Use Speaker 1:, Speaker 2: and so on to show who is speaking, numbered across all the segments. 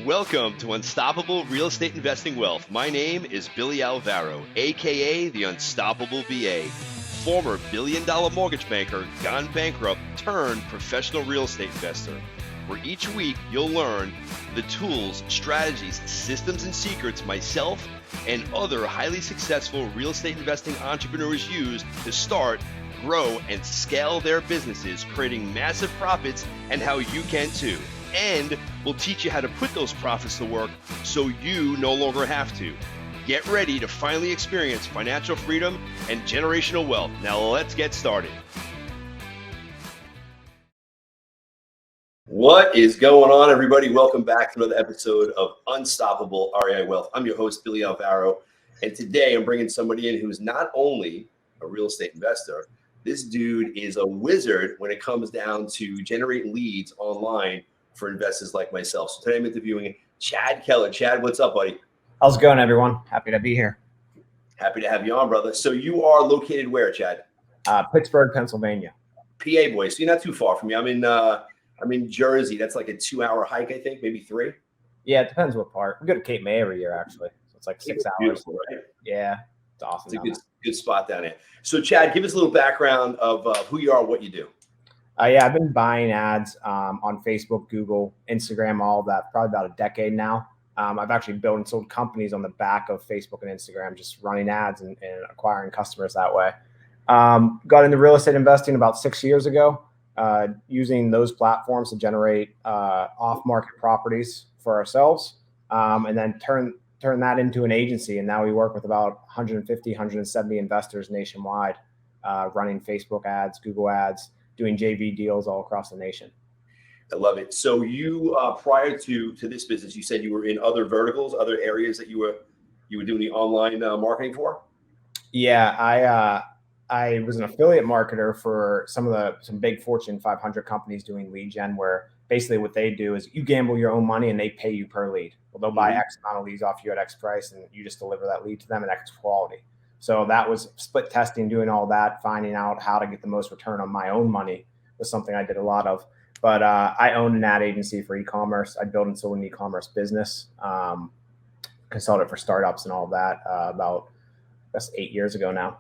Speaker 1: Welcome to Unstoppable Real Estate Investing Wealth. My name is Billy Alvaro, aka the Unstoppable VA, former billion-dollar mortgage banker, gone bankrupt, turned professional real estate investor. Where each week you'll learn the tools, strategies, systems, and secrets myself and other highly successful real estate investing entrepreneurs use to start, grow, and scale their businesses, creating massive profits, and how you can too. And we'll teach you how to put those profits to work so you no longer have to. Get ready to finally experience financial freedom and generational wealth. Now let's get started. What is going on, everybody? Welcome back to another episode of Unstoppable REI Wealth. I'm your host, Billy Alvaro, and today I'm bringing somebody in who's not only a real estate investor, this dude is a wizard when it comes down to generating leads online for investors like myself. So today I'm interviewing Chad Keller. Chad, what's up, buddy?
Speaker 2: How's it going, everyone? Happy to be here.
Speaker 1: Happy to have you on, brother. So you are located where, Chad?
Speaker 2: Pittsburgh, Pennsylvania.
Speaker 1: PA boy. So you're not too far from me. I'm in Jersey. That's like a 2-hour hike, I think, maybe 3.
Speaker 2: Yeah, it depends what part. We go to Cape May every year, actually. So it's like 6 hours.
Speaker 1: Beautiful, right?
Speaker 2: Yeah, it's awesome.
Speaker 1: It's a good spot down there. So Chad, give us a little background of who you are, what you do.
Speaker 2: Yeah, I've been buying ads on Facebook, Google, Instagram, all of that, probably about a decade now. I've actually built and sold companies on the back of Facebook and Instagram, just running ads and acquiring customers that way. Got into real estate investing about 6 years ago, using those platforms to generate off-market properties for ourselves, and then turn that into an agency. And now we work with about 150, 170 investors nationwide, running Facebook ads, Google ads, doing JV deals all across the nation.
Speaker 1: I love it. So you, prior to this business, you said you were in other verticals, other areas that you were doing the online marketing for?
Speaker 2: Yeah, I was an affiliate marketer for some big Fortune 500 companies doing lead gen, where basically what they do is you gamble your own money and they pay you per lead. Well, they'll buy X amount of leads off you at X price, and you just deliver that lead to them at X quality. So that was split testing, doing all that, finding out how to get the most return on my own money was something I did a lot of. But I owned an ad agency for e-commerce. I built and sold an e-commerce business, consulted for startups and all of that about 8 years ago now.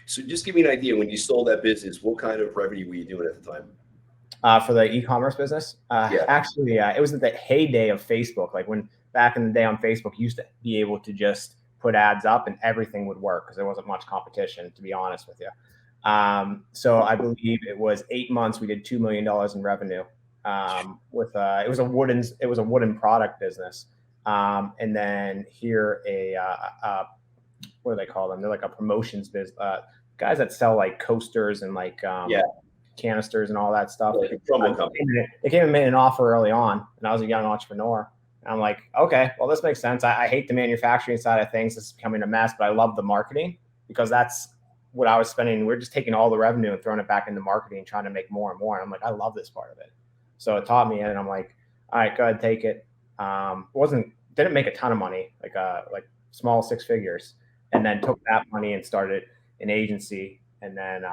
Speaker 1: So just give me an idea, when you sold that business, what kind of revenue were you doing at the
Speaker 2: time? For the e-commerce business? Actually, it was at the heyday of Facebook. Like when back in the day on Facebook, you used to be able to just put ads up and everything would work because there wasn't much competition, to be honest with you. So I believe it was 8 months. We did $2 million in revenue. It was a wooden product business. And then here what do they call them? They're like a promotions business. Guys that sell like coasters and like canisters and all that stuff.
Speaker 1: Like
Speaker 2: they came and made an offer early on, and I was a young entrepreneur. And I'm like, okay, well, this makes sense. I hate the manufacturing side of things. This is becoming a mess, but I love the marketing because that's what I was spending. We're just taking all the revenue and throwing it back into marketing, trying to make more and more. And I'm like, I love this part of it. So it taught me, and I'm like, all right, go ahead, take it. Didn't make a ton of money, like small 6 figures, and then took that money and started an agency, and then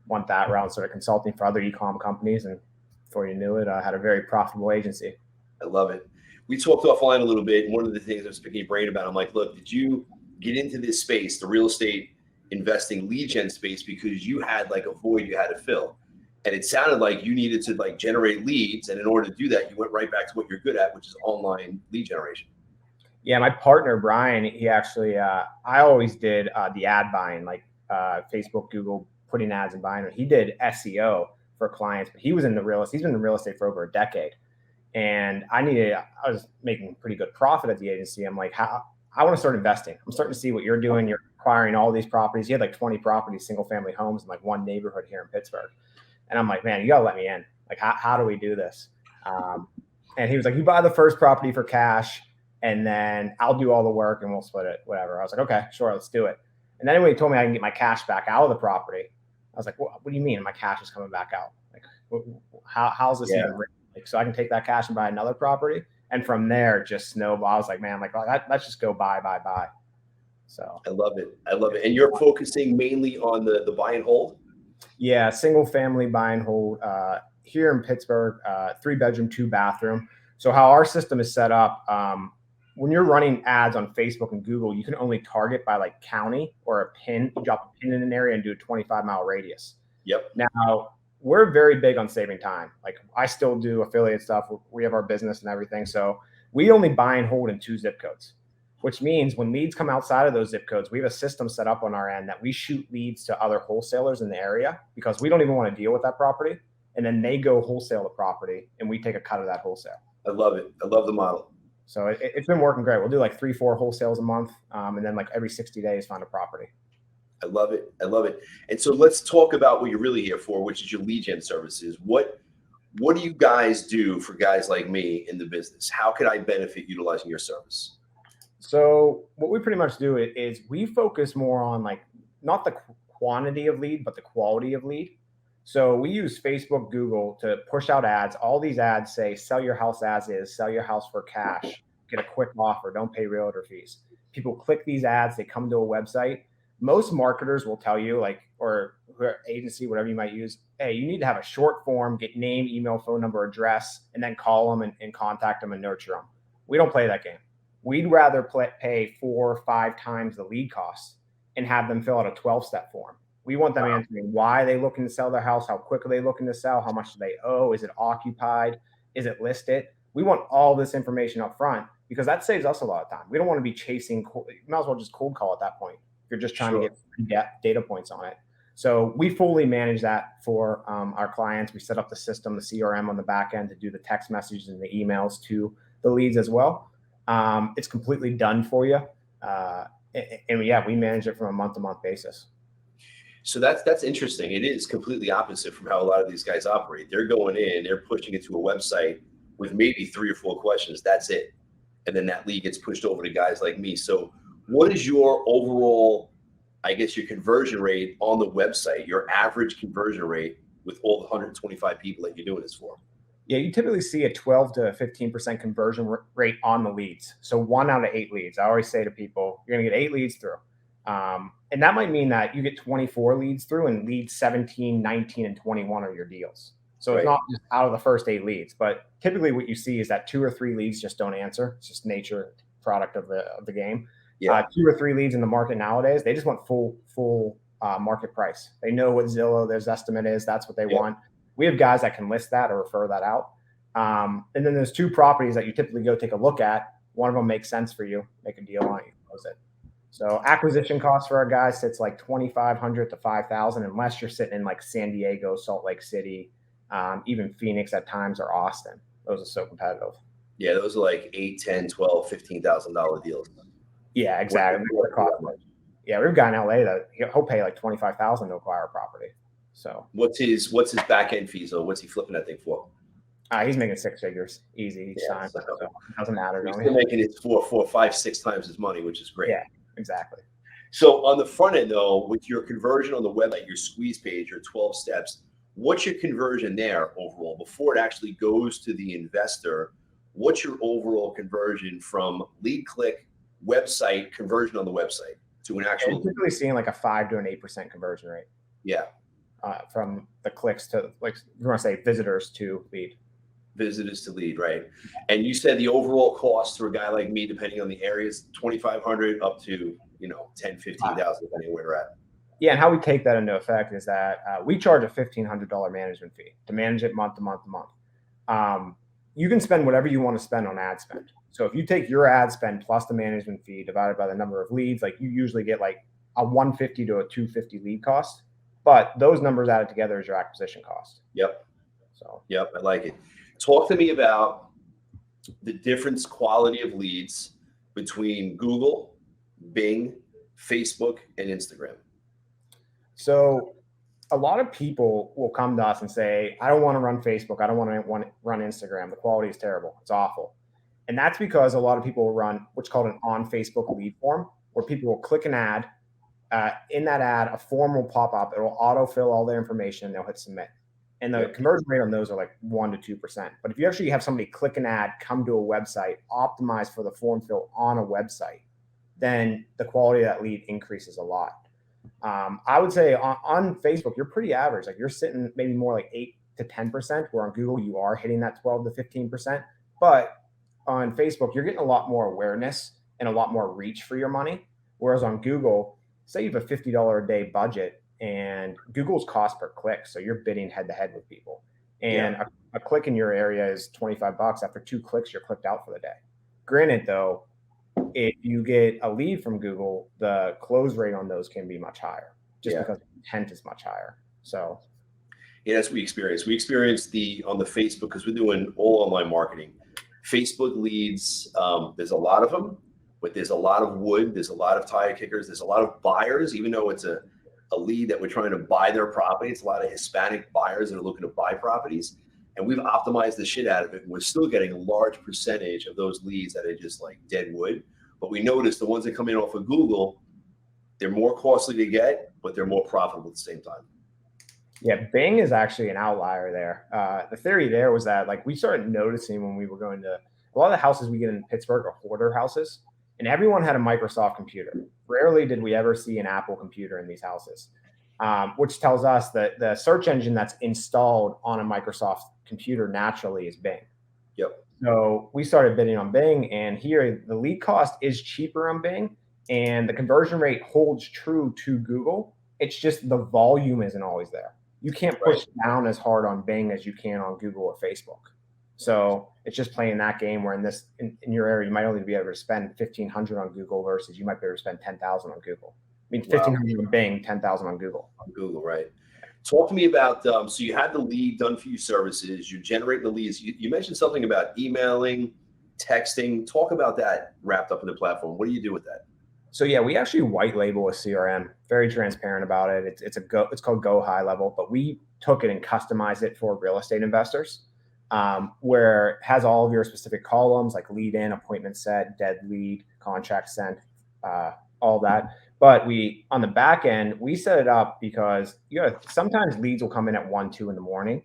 Speaker 2: went that route, started consulting for other e-com companies, and before you knew it, I had a very profitable agency.
Speaker 1: I love it. We talked offline a little bit, and one of the things I was picking your brain about, I'm like, look, did you get into this space, the real estate investing lead gen space, because you had like a void you had to fill? And it sounded like you needed to like generate leads, and in order to do that, you went right back to what you're good at, which is online lead generation.
Speaker 2: Yeah, my partner Brian, he actually, I always did the ad buying, like Facebook, Google, putting ads and buying. He did SEO for clients, but he was in the real estate. He's been in real estate for over a decade, and I was making pretty good profit at the agency. I'm like, I want to start investing. I'm starting to see what you're doing. You're acquiring all these properties. You had like 20 properties, single family homes in like one neighborhood here in Pittsburgh. And I'm like, man, you gotta let me in. Like, how do we do this? And he was like, you buy the first property for cash, and then I'll do all the work and we'll split it, whatever. I was like, okay, sure, let's do it. And then when he told me I can get my cash back out of the property, I was like, what do you mean my cash is coming back out? Like, how's this even written? Like, so I can take that cash and buy another property? And from there, just snowball. I was like, man, let's just go buy. So
Speaker 1: I love it. And you're focusing mainly on the buy and hold?
Speaker 2: Yeah, single family buy and hold here in Pittsburgh, 3-bedroom, 2-bathroom. So how our system is set up, when you're running ads on Facebook and Google, you can only target by like county or a pin. You drop a pin in an area and do a 25-mile radius.
Speaker 1: Yep.
Speaker 2: Now, we're very big on saving time. Like I still do affiliate stuff. We have our business and everything. So we only buy and hold in 2 zip codes, which means when leads come outside of those zip codes, we have a system set up on our end that we shoot leads to other wholesalers in the area because we don't even want to deal with that property. And then they go wholesale the property and we take a cut of that wholesale.
Speaker 1: I love it. I love the model.
Speaker 2: So it's been working great. We'll do like 3-4 wholesales a month. And then like every 60 days, find a property.
Speaker 1: I love it. I love it. And so let's talk about what you're really here for, which is your lead gen services. What do you guys do for guys like me in the business? How can I benefit utilizing your service?
Speaker 2: So what we pretty much do is we focus more on like not the quantity of lead, but the quality of lead. So we use Facebook, Google to push out ads. All these ads say, sell your house as is, sell your house for cash, get a quick offer, don't pay realtor fees. People click these ads, they come to a website. Most marketers will tell you, like, or agency, whatever you might use, hey, you need to have a short form, get name, email, phone number, address, and then call them and contact them and nurture them. We don't play that game. We'd rather pay 4 or 5 times the lead costs and have them fill out a 12-step form. We want them answering why are they looking to sell their house, how quick are they looking to sell, how much do they owe, is it occupied, is it listed? We want all this information up front because that saves us a lot of time. We don't want to be chasing, you might as well just cold call at that point if you're just trying to get data points on it. So we fully manage that for our clients. We set up the system, the CRM on the back end to do the text messages and the emails to the leads as well. It's completely done for you. And yeah, we manage it from a month-to-month basis.
Speaker 1: So that's interesting. It is completely opposite from how a lot of these guys operate. They're going in, they're pushing it to a website with maybe 3 or 4 questions. That's it. And then that lead gets pushed over to guys like me. So what is your overall, I guess, your conversion rate on the website, your average conversion rate with all the 125 people that you're doing this for?
Speaker 2: Yeah, you typically see a 12 to 15% conversion rate on the leads. So 1 out of 8 leads. I always say to people, you're going to get 8 leads through. And that might mean that you get 24 leads through and leads 17, 19, and 21 are your deals. So It's not just out of the first 8 leads, but typically what you see is that 2 or 3 leads just don't answer. It's just nature product of the game. Yeah. 2 or 3 leads in the market nowadays, they just want full market price. They know what Zillow, their estimate is. That's what they want. We have guys that can list that or refer that out. And then there's 2 properties that you typically go take a look at. One of them makes sense for you, make a deal on it, you close it. So acquisition costs for our guys sits like $2,500 to $5,000, unless you're sitting in like San Diego, Salt Lake City, even Phoenix at times, or Austin. Those are so competitive.
Speaker 1: Yeah, those are like $8,000, $10,000, $12,000, $15,000 deals.
Speaker 2: Yeah, exactly. Yeah, we have a guy in LA that he'll pay like $25,000 to acquire a property. So
Speaker 1: what's his back end fees, or what's he flipping that thing for?
Speaker 2: He's making 6 figures easy each time. So it doesn't matter.
Speaker 1: He's still making it 4, 5, 6 times his money, which is great.
Speaker 2: Yeah, exactly.
Speaker 1: So on the front end, though, with your conversion on the website, your squeeze page, your 12 steps, what's your conversion there overall before it actually goes to the investor? What's your overall conversion from lead click website conversion on the website to an actual?
Speaker 2: You're typically seeing like a 5 to an 8% conversion rate.
Speaker 1: Yeah.
Speaker 2: From the clicks to, like, you want to say visitors to lead.
Speaker 1: Visitors to lead, right? And you said the overall cost for a guy like me, depending on the areas, $2,500 up to, $10,000, $15,000, depending where we're at.
Speaker 2: Yeah, and how we take that into effect is that we charge a $1,500 management fee to manage it month to month to month. You can spend whatever you want to spend on ad spend. So if you take your ad spend plus the management fee divided by the number of leads, like you usually get like a $150 to a $250 lead cost. But those numbers added together is your acquisition cost.
Speaker 1: Yep.
Speaker 2: So.
Speaker 1: Yep, I like it. Talk to me about the difference quality of leads between Google, Bing, Facebook, and Instagram.
Speaker 2: So a lot of people will come to us and say, I don't want to run Facebook. I don't want to run Instagram. The quality is terrible. It's awful. And that's because a lot of people will run what's called an on Facebook lead form, where people will click an ad. In that ad, a form will pop up. It will autofill all their information, and they'll hit submit. And the conversion rate on those are like 1 to 2%. But if you actually have somebody click an ad, come to a website, optimize for the form fill on a website, then the quality of that lead increases a lot. I would say on Facebook, you're pretty average. Like you're sitting maybe more like 8 to 10%, where on Google you are hitting that 12 to 15%. But on Facebook, you're getting a lot more awareness and a lot more reach for your money. Whereas on Google, say you have a $50 a day budget and Google's cost per click. So you're bidding head to head with people. And a click in your area is 25 bucks. After 2 clicks, you're clicked out for the day. Granted, though, if you get a lead from Google, the close rate on those can be much higher just because the intent is much higher. So,
Speaker 3: yeah, that's what we experienced. We experienced on the Facebook, because we're doing all online marketing. Facebook leads, there's a lot of them, but there's a lot of wood. There's a lot of tire kickers. There's a lot of buyers, even though it's a lead that we're trying to buy their property. It's a lot of Hispanic buyers that are looking to buy properties. And we've optimized the shit out of it. And we're still getting a large percentage of those leads that are just like dead wood. But we noticed the ones that come in off of Google, they're more costly to get, but they're more profitable at the same time.
Speaker 2: Yeah, Bing is actually an outlier there. The theory there was that like we started noticing when we were going to a lot of the houses we get in Pittsburgh are hoarder houses, and everyone had a Microsoft computer. Rarely did we ever see an Apple computer in these houses, which tells us that the search engine that's installed on a Microsoft computer naturally is Bing.
Speaker 3: Yep.
Speaker 2: So we started bidding on Bing, and here the lead cost is cheaper on Bing, and the conversion rate holds true to Google. It's just the volume isn't always there. You can't push down as hard on Bing as you can on Google or Facebook. So it's just playing that game where in your area, you might only be able to spend $1,500 on Google versus you might be able to spend $10,000 on Google. I mean, $1,500 on Bing, $10,000 on Google.
Speaker 3: On Google, right. Talk to me about, so you had the lead done for you services, you're generating the leads. You mentioned something about emailing, texting. Talk about that wrapped up in the platform. What do you do with that?
Speaker 2: So yeah, we actually white label a CRM, very transparent about it. It's called Go High Level, but we took it and customized it for real estate investors, where it has all of your specific columns like lead in, appointment set, dead lead, contract sent, all that. But on the back end, we set it up because sometimes leads will come in at 1, 2 in the morning.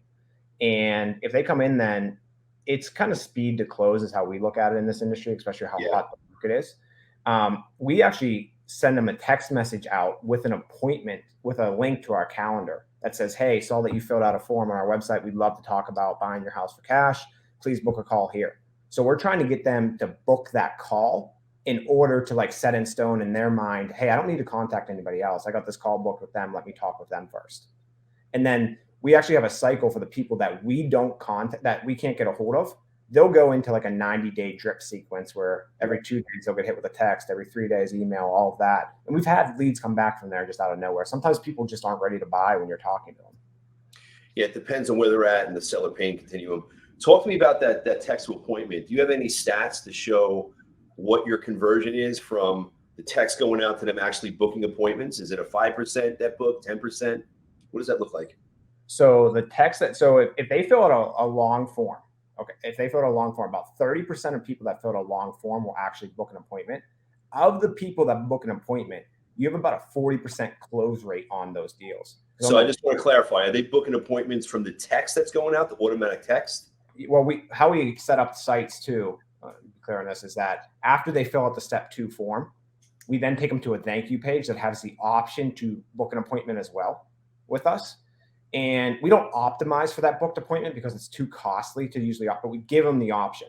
Speaker 2: And if they come in, then it's kind of speed to close is how we look at it in this industry, especially how hot the market is. We actually send them a text message out with an appointment with a link to our calendar that says, hey, saw that you filled out a form on our website. We'd love to talk about buying your house for cash. Please book a call here. So we're trying to get them to book that call in order to like set in stone in their mind, hey, I don't need to contact anybody else. I got this call booked with them. Let me talk with them first. And then we actually have a cycle for the people that we don't contact, that we can't get a hold of. They'll go into like a 90-day drip sequence where every 2 days they'll get hit with a text, every 3 days email, all of that. And we've had leads come back from there just out of nowhere. Sometimes people just aren't ready to buy when you're talking to them.
Speaker 3: Yeah, it depends on where they're at in the seller pain continuum. Talk to me about that text to appointment. Do you have any stats to show what your conversion is from the text going out to them actually booking appointments? Is it a 5% that book, 10%? What does that look like?
Speaker 2: So the text if they fill out a long form, if they fill out a long form, about 30% of people that fill out a long form will actually book an appointment. Of the people that book an appointment, you have about a 40% close rate on those deals.
Speaker 3: So I just want to clarify, are they booking appointments from the text that's going out, the automatic text?
Speaker 2: Well, how we set up sites too, clear on this, is that after they fill out the step 2 form, we then take them to a thank you page that has the option to book an appointment as well with us. And we don't optimize for that booked appointment because it's too costly to usually, but we give them the option.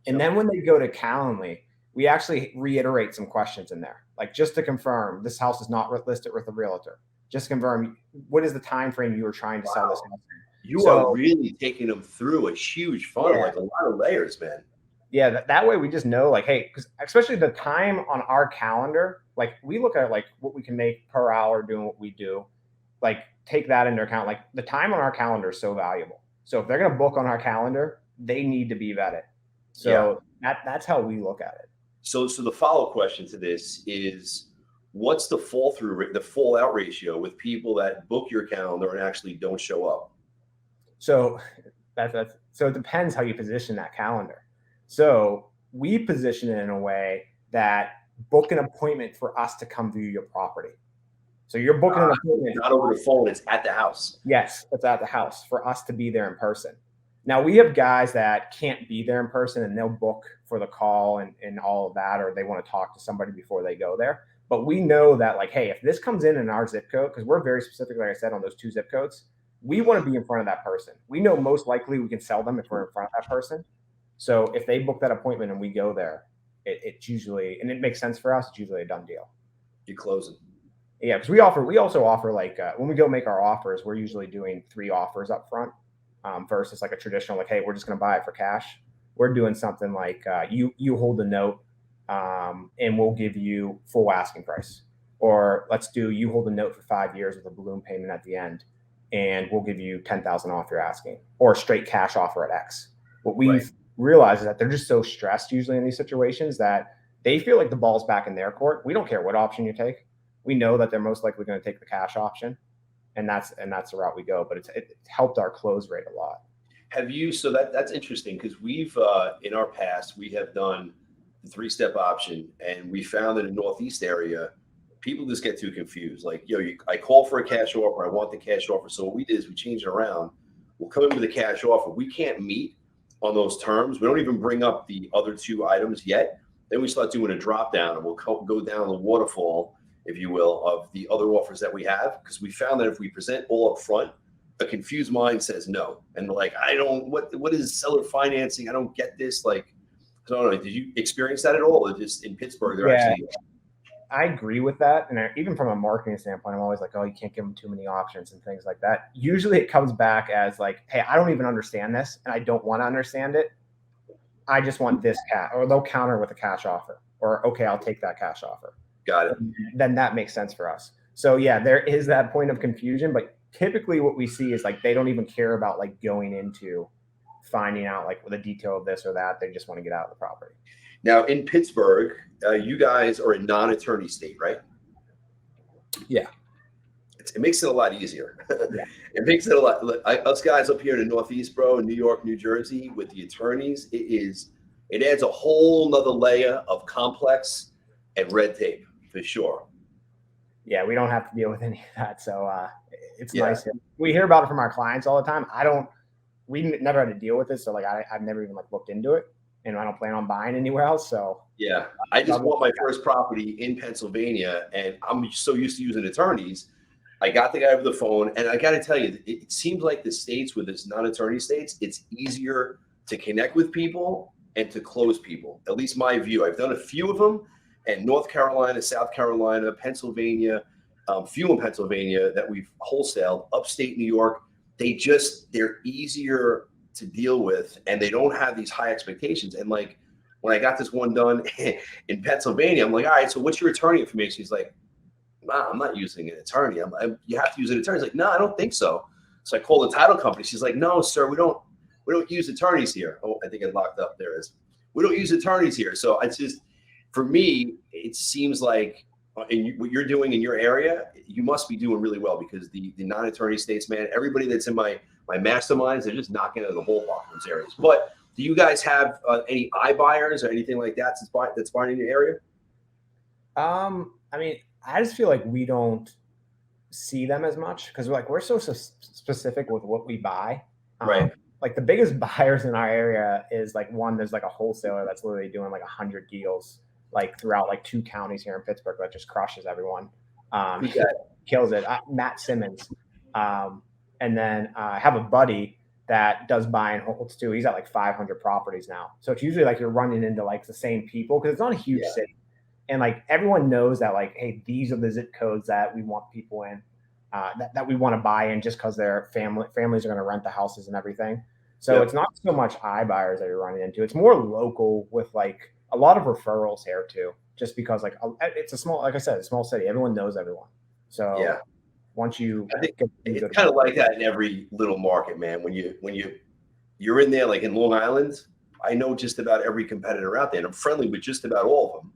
Speaker 2: And then when they go to Calendly, we actually reiterate some questions in there, like just to confirm this house is not listed with a realtor. Just confirm, what is the time frame you were trying to sell this house in?
Speaker 3: You are really taking them through a huge funnel, like a lot of layers, man.
Speaker 2: Yeah, that way we just know, like, hey, because especially the time on our calendar, like we look at like what we can make per hour doing what we do, like take that into account. Like the time on our calendar is so valuable. So if they're going to book on our calendar, they need to be vetted. So that's how we look at it.
Speaker 3: So the follow-up question to this is, what's the fallout ratio with people that book your calendar and actually don't show up?
Speaker 2: So so it depends how you position that calendar. So we position it in a way that book an appointment for us to come view your property. So you're booking an appointment.
Speaker 3: Not over the phone, it's at the house.
Speaker 2: Yes, it's at the house for us to be there in person. Now we have guys that can't be there in person and they'll book for the call and all of that, or they want to talk to somebody before they go there. But we know that like, hey, if this comes in our zip code, because we're very specific, like I said, on those 2 zip codes, we want to be in front of that person. We know most likely we can sell them if we're in front of that person. So if they book that appointment and we go there, it's usually, and it makes sense for us, it's usually a done deal.
Speaker 3: You're closing.
Speaker 2: Yeah, because we also offer like when we go make our offers, we're usually doing 3 offers up front versus like a traditional like, hey, we're just going to buy it for cash. We're doing something like you hold the note and we'll give you full asking price, or you hold the note for 5 years with a balloon payment at the end, and we'll give you 10,000 off your asking, or a straight cash offer at X. What we've realized is that they're just so stressed usually in these situations that they feel like the ball's back in their court. We don't care what option you take. We know that they're most likely going to take the cash option, and that's the route we go. But it's helped our close rate a lot.
Speaker 3: Have you? So that's interesting, because we've in our past we have done the 3-step option, and we found that in the Northeast area, people just get too confused. Like, I call for a cash offer, I want the cash offer. So what we did is we changed it around. We'll come in with a cash offer. We can't meet on those terms. We don't even bring up the other 2 items yet. Then we start doing a drop down, and we'll go down the waterfall, if you will, of the other offers that we have, because we found that if we present all up front, a confused mind says no, and they're like, what is seller financing? I don't get this. Like, I don't know. Did you experience that at all? Or just in Pittsburgh, they're actually.
Speaker 2: I agree with that, and even from a marketing standpoint, I'm always like, oh, you can't give them too many options and things like that. Usually, it comes back as like, hey, I don't even understand this, and I don't want to understand it. I just want this cash, or they'll counter with a cash offer, or okay, I'll take that cash offer.
Speaker 3: Got it.
Speaker 2: Then that makes sense for us. So yeah, there is that point of confusion, but typically what we see is like they don't even care about like going into finding out like the detail of this or that. They just want to get out of the property.
Speaker 3: Now in Pittsburgh, you guys are a non-attorney state, right?
Speaker 2: Yeah.
Speaker 3: It makes it a lot easier.
Speaker 2: Yeah.
Speaker 3: It makes it a lot. Us guys up here in the Northeast, bro, in New York, New Jersey, with the attorneys, it adds a whole nother layer of complex and red tape for sure.
Speaker 2: Yeah, we don't have to deal with any of that. So it's nice. We hear about it from our clients all the time. We never had to deal with this. So like, I've never even like looked into it, and I don't plan on buying anywhere else. So
Speaker 3: yeah, I just bought my first property in Pennsylvania, and I'm so used to using attorneys. I got the guy over the phone, and I got to tell you, it seems like the states with this non-attorney states, it's easier to connect with people and to close people. At least my view. I've done a few of them, and North Carolina, South Carolina, Pennsylvania, few in Pennsylvania that we've wholesaled. Upstate New York, they're easier to deal with, and they don't have these high expectations. And like when I got this one done in Pennsylvania, I'm like, all right, so what's your attorney information? He's like, nah, I'm not using an attorney. You have to use an attorney. He's like, no, I don't think so. So I called the title company. She's like, no, sir, we don't use attorneys here. Oh, I think I locked up. There it is. We don't use attorneys here. So it's just, for me, it seems like what you're doing in your area, you must be doing really well, because the non-attorney states, man, everybody that's in my masterminds, they're just knocking out of the ballpark in those areas. But do you guys have any iBuyers or anything like that that's buying in your area?
Speaker 2: I mean, I just feel like we don't see them as much because we're so specific with what we buy.
Speaker 3: Right.
Speaker 2: Like the biggest buyers in our area is like there's like a wholesaler that's literally doing like 100 deals like throughout like 2 counties here in Pittsburgh that just crushes everyone. He kills it. Matt Simmons. And then I have a buddy that does buy and holds too. He's at like 500 properties now. So it's usually like you're running into like the same people because it's not a huge city. And like everyone knows that like, hey, these are the zip codes that we want people in, that we want to buy in just because their families are going to rent the houses and everything. So it's not so much iBuyers that you're running into. It's more local with like a lot of referrals here too, just because like it's a small, like I said, a small city. Everyone knows everyone. So once you,
Speaker 3: I think it's kind of like that in every little market, man. When you're in there, like in Long Island, I know just about every competitor out there, and I'm friendly with just about all of them.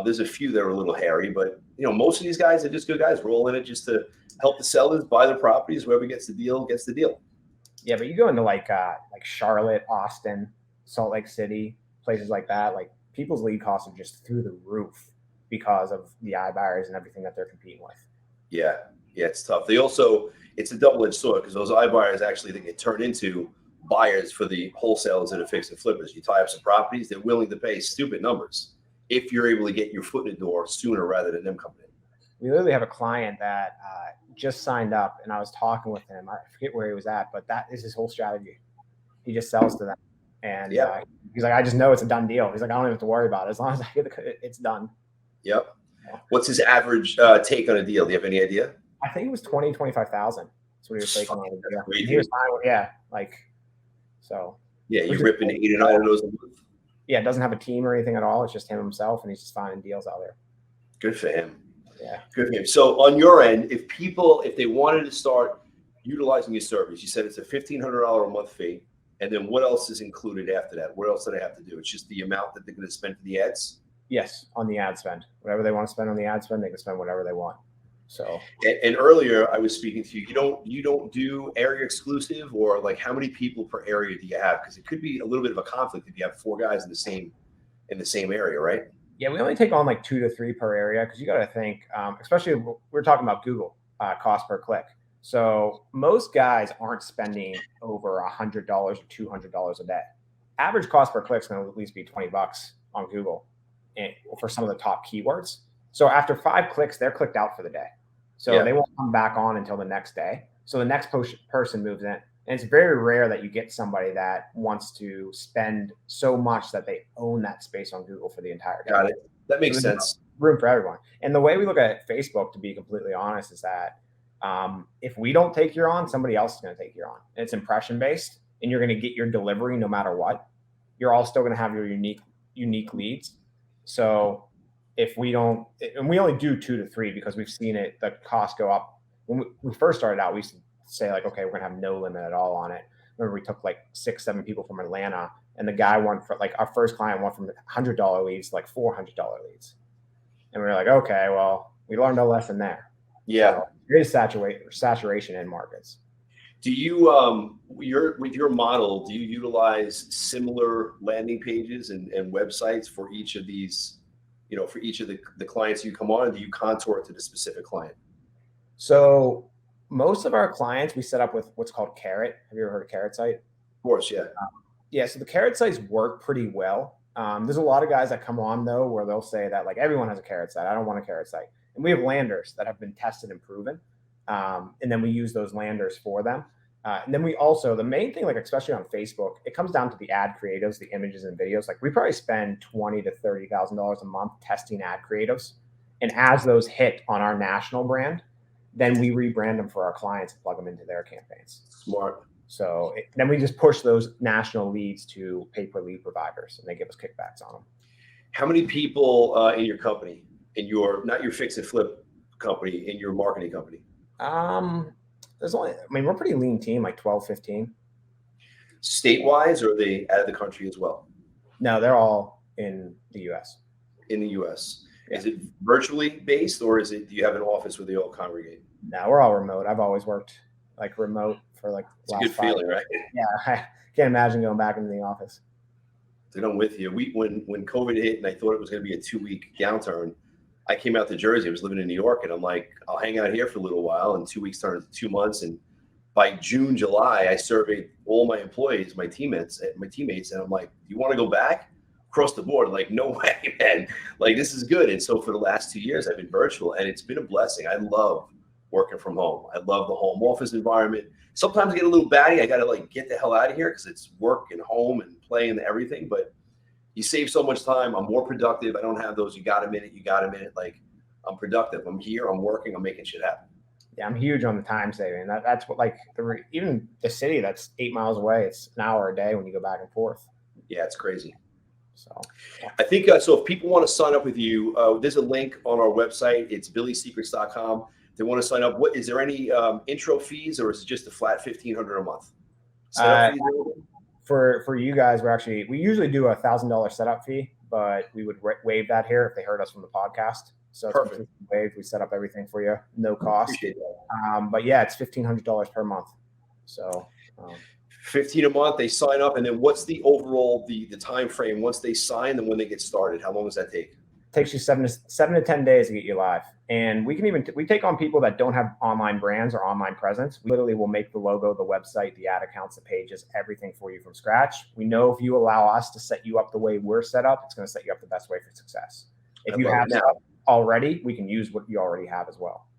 Speaker 3: There's a few that are a little hairy, but most of these guys are just good guys. We're all in it just to help the sellers buy their properties. Whoever gets the deal gets the deal.
Speaker 2: Yeah, but you go into like Charlotte, Austin, Salt Lake City, places like that. Like people's lead costs are just through the roof because of the iBuyers and everything that they're competing with. Yeah,
Speaker 3: it's tough. It's a double-edged sword because those iBuyers actually they get turned into buyers for the wholesalers that are fix and flippers. You tie up some properties, they're willing to pay stupid numbers if you're able to get your foot in the door sooner rather than them coming in.
Speaker 2: We literally have a client that just signed up, and I was talking with him. I forget where he was at, but that is his whole strategy. He just sells to them, and He's like, I just know it's a done deal. He's like, I don't even have to worry about it. As long as I get it's done.
Speaker 3: Yep. What's his average take on a deal? Do you have any idea?
Speaker 2: I think it was 25,000. That's what he was taking on the deal.
Speaker 3: Great,
Speaker 2: he was fine with, yeah, like, so.
Speaker 3: Yeah, you're ripping 8 or 9 of those a month.
Speaker 2: Yeah, it doesn't have a team or anything at all. It's just him himself, and he's just finding deals out there.
Speaker 3: Good for him.
Speaker 2: Yeah.
Speaker 3: Good for him. So on your end, if they wanted to start utilizing your service, you said it's a $1,500 a month fee. And then what else is included after that? What else do they have to do? It's just the amount that they're going to spend for the ads?
Speaker 2: Yes, on the ad spend. Whatever they want to spend on the ad spend, they can spend whatever they want. So.
Speaker 3: And earlier I was speaking to you. You don't do area exclusive, or like how many people per area do you have? Because it could be a little bit of a conflict if you have 4 guys in the same area, right?
Speaker 2: Yeah, we only take on like 2 to 3 per area, because you got to think, especially we're talking about Google cost per click. So most guys aren't spending over $100 or $200 a day. Average cost per click is going to at least be $20 on Google, and for some of the top keywords. So after 5 clicks, they're clicked out for the day. So they won't come back on until the next day. So the next person moves in. And it's very rare that you get somebody that wants to spend so much that they own that space on Google for the entire day.
Speaker 3: Got it. That makes sense.
Speaker 2: Room for everyone. And the way we look at Facebook, to be completely honest, is that if we don't take you on, somebody else is going to take you on. And it's impression based, and you're going to get your delivery no matter what. You're all still going to have your unique leads. So if we don't, and we only do 2 to 3 because we've seen the cost go up. When we first started out, we used to say like, okay, we're going to have no limit at all on it. Remember, we took like 6, 7 people from Atlanta, and the guy went for like, our first client went from $100 leads to like $400 leads. And we were like, okay, well, we learned a lesson there.
Speaker 3: Yeah.
Speaker 2: So there is saturation in markets.
Speaker 3: Do you, with your model, do you utilize similar landing pages and websites for each of these, for each of the clients you come on? Or do you contour it to the specific client?
Speaker 2: So most of our clients we set up with what's called Carrot. Have you ever heard of Carrot site?
Speaker 3: Of course, yeah.
Speaker 2: Yeah, so the Carrot sites work pretty well. There's a lot of guys that come on though where they'll say that like everyone has a Carrot site. I don't want a Carrot site. And we have landers that have been tested and proven. And then we use those landers for them. And then we also, the main thing, like especially on Facebook, it comes down to the ad creatives, the images and videos. Like we probably spend $20,000 to $30,000 a month testing ad creatives. And as those hit on our national brand, then we rebrand them for our clients and plug them into their campaigns.
Speaker 3: Smart.
Speaker 2: So then we just push those national leads to pay-per-lead providers, and they give us kickbacks on them.
Speaker 3: How many people in your company, not your fix and flip company, in your marketing company?
Speaker 2: There's only, we're a pretty lean team, like 12, 15.
Speaker 3: State-wise, or are they out of the country as well?
Speaker 2: No, they're all in the U.S.
Speaker 3: In the U.S.
Speaker 2: Yeah.
Speaker 3: Is it virtually based, or do you have an office where they all congregate?
Speaker 2: No, we're all remote. I've always worked like remote for like
Speaker 3: it's a good feeling, right?
Speaker 2: Yeah, I can't imagine going back into the office.
Speaker 3: Dude, I'm with you. When COVID hit and I thought it was going to be a 2-week downturn, I came out to Jersey. I was living in New York, and I'm like, I'll hang out here for a little while. And 2 weeks turned into 2 months. And by June, July, I surveyed all my employees, my teammates, and I'm like, do you want to go back? Across the board, like, no way, man. Like, this is good. And so for the last 2 years, I've been virtual, and it's been a blessing. I love working from home. I love the home office environment. Sometimes I get a little batty. I got to like get the hell out of here because it's work and home and play and everything. But you save so much time. I'm more productive. I don't have those. You got a minute. Like, I'm productive. I'm here. I'm working. I'm making shit happen.
Speaker 2: Yeah, I'm huge on the time saving. That's what, like, even the city that's 8 miles away, it's an hour a day when you go back and forth.
Speaker 3: Yeah, it's crazy.
Speaker 2: So
Speaker 3: I think so. If people want to sign up with you, there's a link on our website. It's billysecrets.com. They want to sign up. Is there any intro fees, or is it just a flat $1,500 a month?
Speaker 2: For you guys, we usually do $1,000 setup fee, but we would waive that here if they heard us from the podcast. So it's
Speaker 3: perfect.
Speaker 2: Waived. We set up everything for you, no cost.
Speaker 3: Appreciate that.
Speaker 2: But yeah, it's $1,500 per month. So
Speaker 3: $15 a month. They sign up, and then what's the overall the time frame once they sign and when they get started? How long does that take?
Speaker 2: Takes you 7 to 10 days to get you live. And we can we take on people that don't have online brands or online presence. We literally will make the logo, the website, the ad accounts, the pages, everything for you from scratch. We know if you allow us to set you up the way we're set up, it's going to set you up the best way for success. If you have that already, we can use what you already have as well.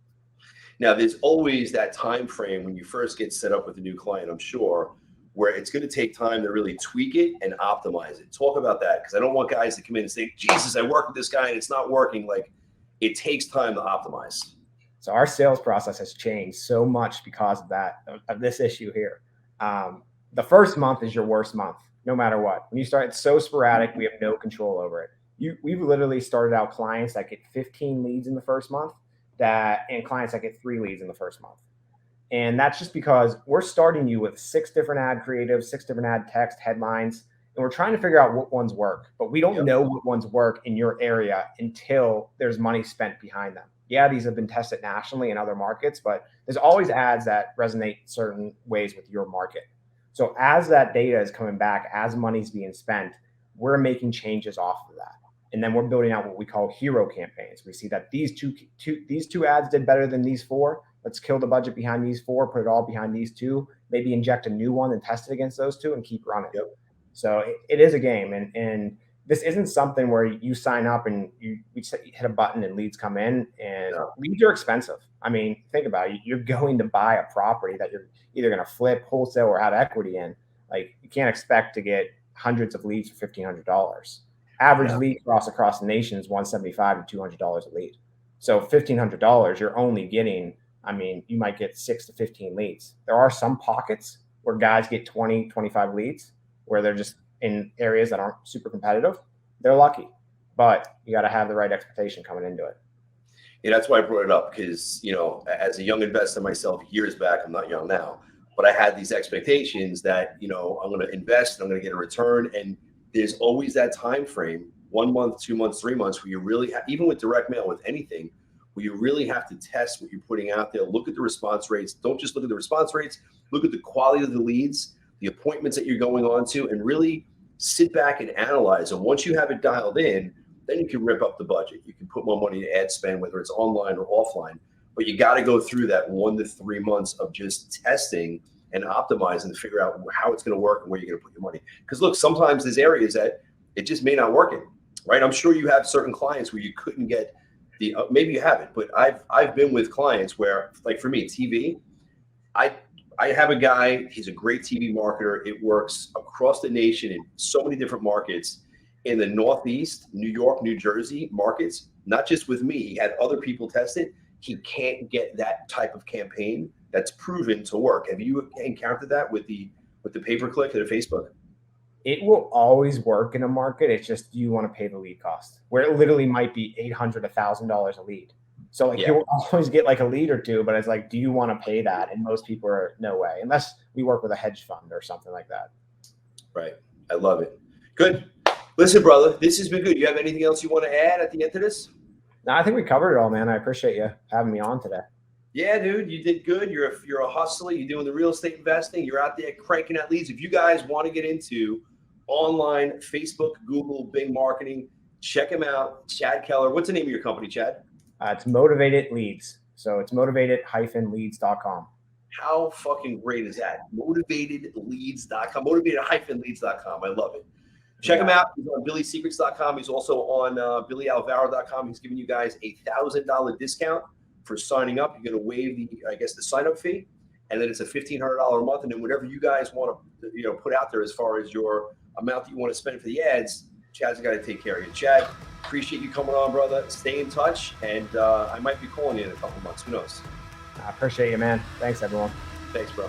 Speaker 3: Now, there's always that time frame when you first get set up with a new client, I'm sure, where it's going to take time to really tweak it and optimize it. Talk about that, because I don't want guys to come in and say, Jesus, I work with this guy and it's not working. Like, it takes time to optimize.
Speaker 2: So our sales process has changed so much because of that, of this issue here. The first month is your worst month, no matter what. When you start, it's so sporadic, we have no control over it. We've literally started out clients that get 15 leads in the first month, and clients that get 3 leads in the first month. And that's just because we're starting you with 6 different ad creatives, 6 different ad text headlines, and we're trying to figure out what ones work. But we don't know what ones work in your area until there's money spent behind them. Yeah, these have been tested nationally in other markets, but there's always ads that resonate certain ways with your market. So as that data is coming back, as money's being spent, we're making changes off of that. And then we're building out what we call hero campaigns. We see that these two ads did better than these 4. Let's kill the budget behind these 4, put it all behind these 2, maybe inject a new one and test it against those 2 and keep running. So it is a game. And this isn't something where you sign up and you hit a button and leads come in, and leads are expensive. I mean, think about it. You're going to buy a property that you're either going to flip, wholesale, or have equity in. Like, you can't expect to get hundreds of leads for $1,500. Average lead across the nation is $175 to $200 a lead. So $1,500, you're only getting, I mean, you might get 6 to 15 leads. There are some pockets where guys get 20, 25 leads, where they're just in areas that aren't super competitive. They're lucky, but you got to have the right expectation coming into it.
Speaker 3: Yeah, that's why I brought it up, because, you know, as a young investor myself years back, I'm not young now, but I had these expectations that, you know, I'm going to invest, I'm going to get a return. And there's always that time frame, 1 month, 2 months, 3 months, where you really even with direct mail, with anything, where you really have to test what you're putting out there. Look at the response rates. Don't just look at the response rates. Look at the quality of the leads, the appointments that you're going on to, and really sit back and analyze. And once you have it dialed in, then you can rip up the budget. You can put more money to ad spend, whether it's online or offline. But you got to go through that 1 to 3 months of just testing and optimizing to figure out how it's going to work and where you're going to put your money. Because look, sometimes there's areas that it just may not work in, right? I'm sure you have certain clients where you couldn't get the, maybe you haven't, but I've been with clients where, like for me, TV, I have a guy, he's a great TV marketer. It works across the nation in so many different markets in the Northeast, New York, New Jersey markets, not just with me. He had other people test it. He can't get that type of campaign that's proven to work. Have you encountered that with the pay-per-click or the Facebook?
Speaker 2: It will always work in a market. It's just, do you want to pay the lead cost, where it literally might be $800, $1,000 a lead. So like you'll always get like a lead or 2, but it's like, do you want to pay that? And most people are no way, unless we work with a hedge fund or something like that.
Speaker 3: Right. I love it. Good. Listen, brother, this has been good. You have anything else you want to add at the end of this?
Speaker 2: No, I think we covered it all, man. I appreciate you having me on today.
Speaker 3: Yeah, dude, you did good. You're a hustler. You're doing the real estate investing. You're out there cranking out leads. If you guys want to get into online, Facebook, Google, Bing marketing, check him out. Chad Keller. What's the name of your company, Chad?
Speaker 2: It's Motivated Leads. So it's motivated-leads.com.
Speaker 3: How fucking great is that? Motivatedleads.com. Motivated-leads.com. I love it. Check him out. He's on BillySecrets.com. He's also on BillyAlvaro.com. He's giving you guys a $1,000 discount for signing up. You're going to waive the sign-up fee, and then it's a $1,500 a month. And then whatever you guys want to, put out there as far as your amount that you want to spend for the ads, Chad's got to take care of you. Chad, appreciate you coming on, brother. Stay in touch, and I might be calling you in a couple months. Who knows?
Speaker 2: I appreciate you, man. Thanks, everyone.
Speaker 3: Thanks, bro.